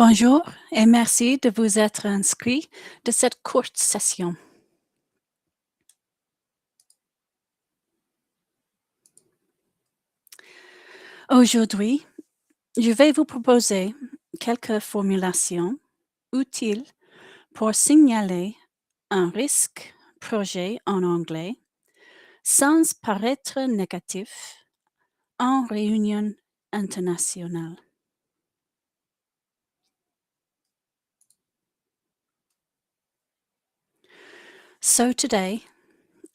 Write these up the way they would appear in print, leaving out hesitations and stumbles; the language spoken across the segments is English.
Bonjour et merci de vous être inscrit de cette courte session. Aujourd'hui, je vais vous proposer quelques formulations utiles pour signaler un risque projet en anglais sans paraître négatif en réunion internationale. So today,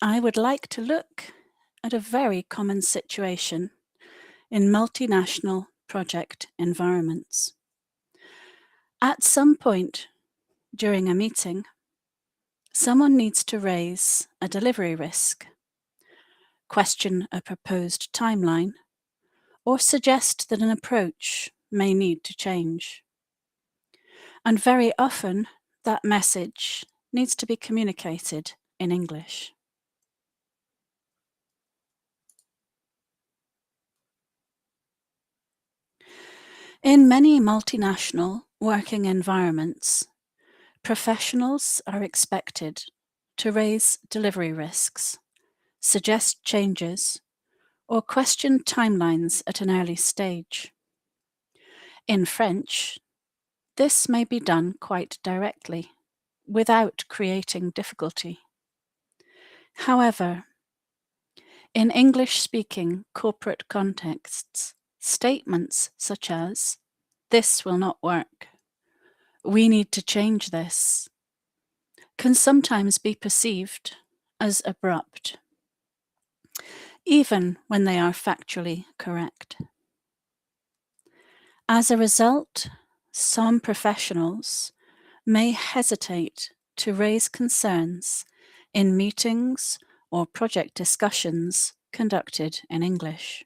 I would like to look at a very common situation in multinational project environments. At some point during a meeting, someone needs to raise a delivery risk, question a proposed timeline, or suggest that an approach may need to change. And very often, that message needs to be communicated in English. In many multinational working environments, professionals are expected to raise delivery risks, suggest changes, or question timelines at an early stage. In French, this may be done quite directly, without creating difficulty. However, in English-speaking corporate contexts, statements such as, "This will not work," "We need to change this," can sometimes be perceived as abrupt, even when they are factually correct. As a result, some professionals may hesitate to raise concerns in meetings or project discussions conducted in English.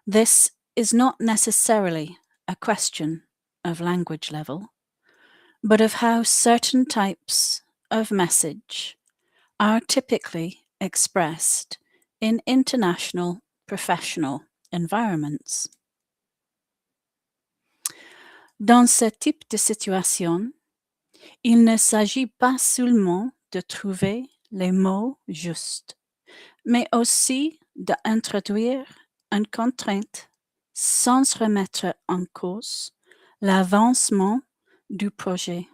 This is not necessarily a question of language level, but of how certain types of message are typically expressed in international professional environments. Dans ce type de situation, il ne s'agit pas seulement de trouver les mots justes, mais aussi d'introduire une contrainte sans remettre en cause l'avancement du projet.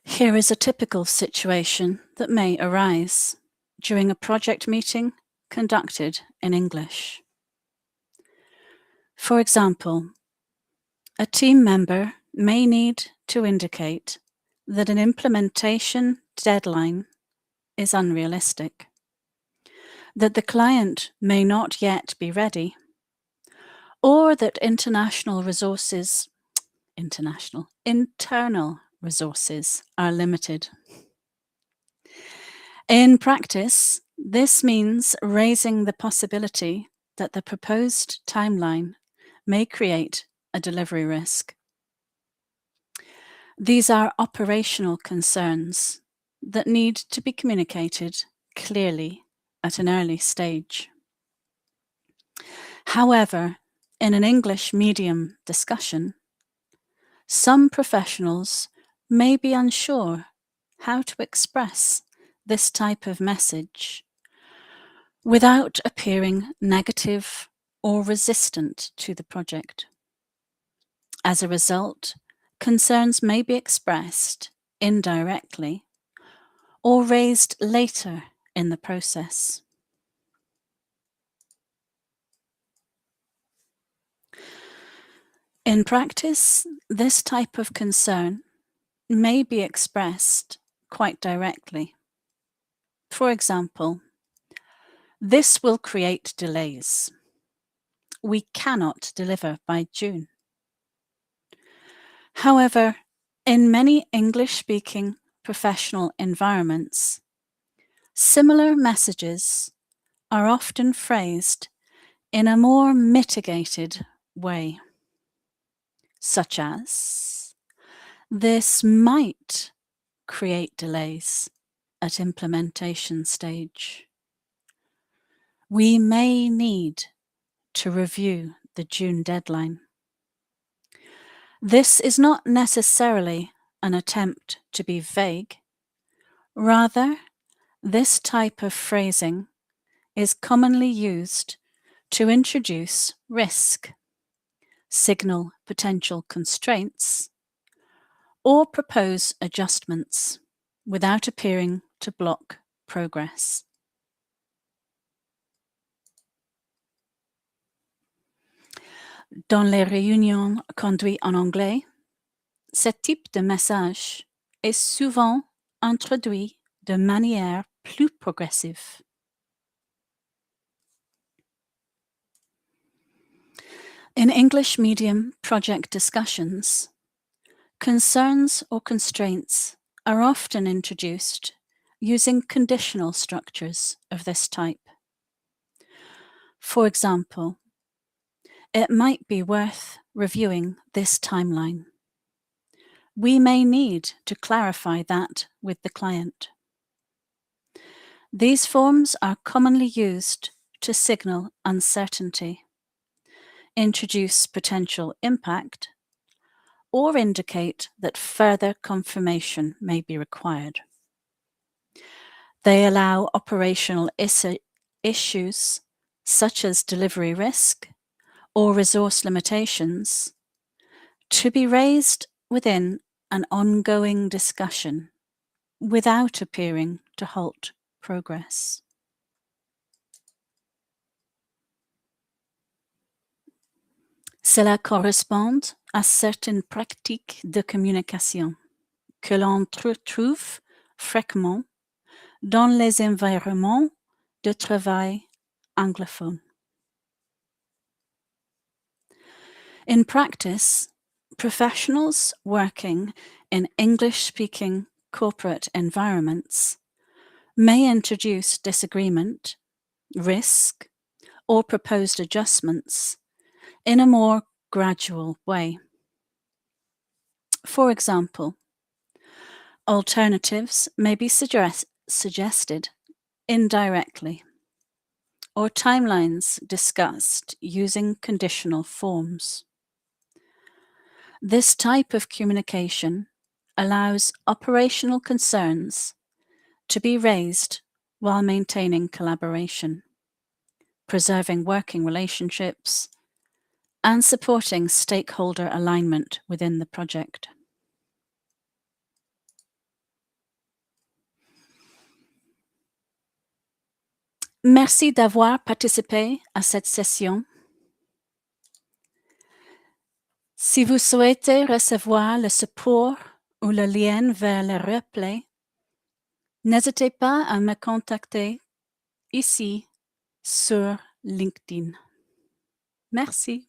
Here is a typical situation that may arise during a project meeting conducted in English. For example, a team member may need to indicate that an implementation deadline is unrealistic, that the client may not yet be ready, or that internal resources are limited. In practice, this means raising the possibility that the proposed timeline may create a delivery risk. These are operational concerns that need to be communicated clearly at an early stage. However, in an English medium discussion, some professionals may be unsure how to express this type of message without appearing negative or resistant to the project. As a result, concerns may be expressed indirectly or raised later in the process. In practice, this type of concern may be expressed quite directly. For example, "This will create delays. We cannot deliver by June." However, in many English-speaking professional environments, similar messages are often phrased in a more mitigated way, such as, "This might create delays at implementation stage," We may need to review the June deadline. This is not necessarily an attempt to be vague. Rather, this type of phrasing is commonly used to introduce risk, signal potential constraints, or propose adjustments without appearing to block progress. Dans les réunions conduites en anglais, ce type de message est souvent introduit de manière plus progressive. In English medium project discussions, concerns or constraints are often introduced using conditional structures of this type. For example, it might be worth reviewing this timeline. We may need to clarify that with the client. These forms are commonly used to signal uncertainty, introduce potential impact, or indicate that further confirmation may be required. They allow operational issues such as delivery risk or resource limitations to be raised within an ongoing discussion without appearing to halt progress. Cela correspond à certaines pratiques de communication que l'on retrouve fréquemment dans les environnements de travail anglophones. In practice, professionals working in English-speaking corporate environments may introduce disagreement, risk, or proposed adjustments in a more gradual way. For example, alternatives may be suggested indirectly, or timelines discussed using conditional forms. This type of communication allows operational concerns to be raised while maintaining collaboration, preserving working relationships, and supporting stakeholder alignment within the project. Merci d'avoir participé à cette session. Si vous souhaitez recevoir le support ou le lien vers le replay, n'hésitez pas à me contacter ici sur LinkedIn. Merci.